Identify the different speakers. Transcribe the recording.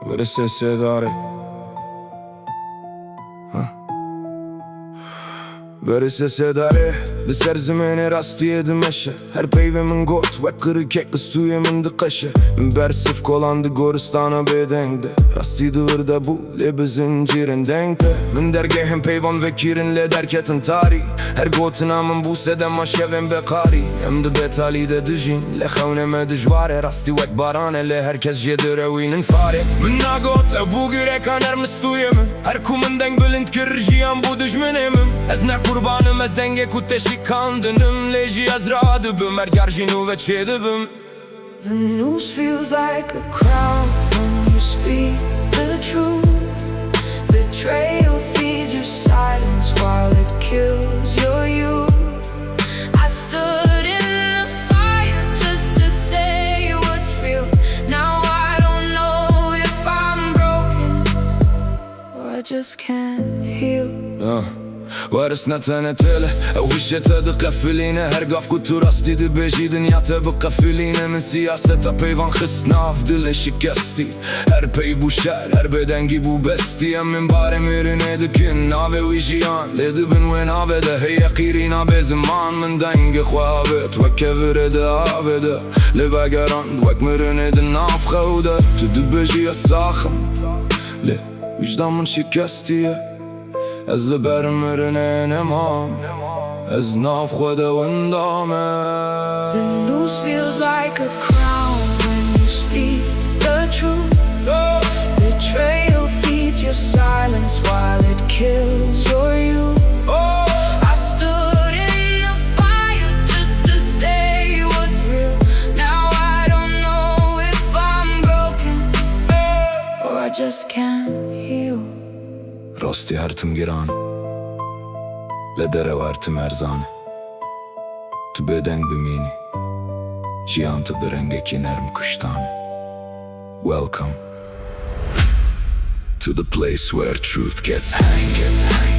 Speaker 1: برسه سêdarê برسه سêdarê bi ser zimênê rastiyê dimeşe her peyvê min got wek qirikek qistûyê min diqeşe min ber sif kolan di goristana bêdeng de rastî divir de bû lê bi zincîrên deng de min dergehên peyvan vekîrin lê derketin tarî her gotina min bû sedema şevên beqarî em di betalî de dijîn lê xewnê me dijwar e rastî wek baran e lê herkes jê direwînin farê min nagot ew bû girekan her mistûyê min her ku min deng bilind kir jiyan bû dijminê min ez ne kurbanım ez dengê ku teşî kandinim lê jî ez radibim erger jî nû ve çê dibim.
Speaker 2: The news feels like a crown when you speak the truth. Betrayal feeds your silence while it kills your youth. I stood in the fire just to say what's real. Now I don't know if I'm broken or I just can't heal.
Speaker 1: ورثنا تنتله او هشته دقفلينه هر قاف كنتو راستي دي بيجي دنياته بقفلينه من سياسته بيفان خسنا في دل شكستي هر بي بو شهر هر بدنگي بو بستي ام من بار ميرينه دكن ناوه ويجيان لدي بن وين عبده هي قيرينا بزمان من دنگ خوابت وكفر دعابده لبقران وك ميرينه دناف خوده تدو بيجي الساخم لي وجدان من شكستيه از لبر مرنه نمام از ناف خود وندامه.
Speaker 2: The news feels like a crown when you speak the truth. Betrayal feeds your silence while it kills your youth. I stood in the fire just to say what's real. Now I don't know if I'm broken or I just can't heal.
Speaker 1: راستی هرتم گرانه لدره و هرتم ارزانه تو بدنگ بمینی جیان تو برنگه که نرم کشتانه. Welcome to the place where truth gets hanged.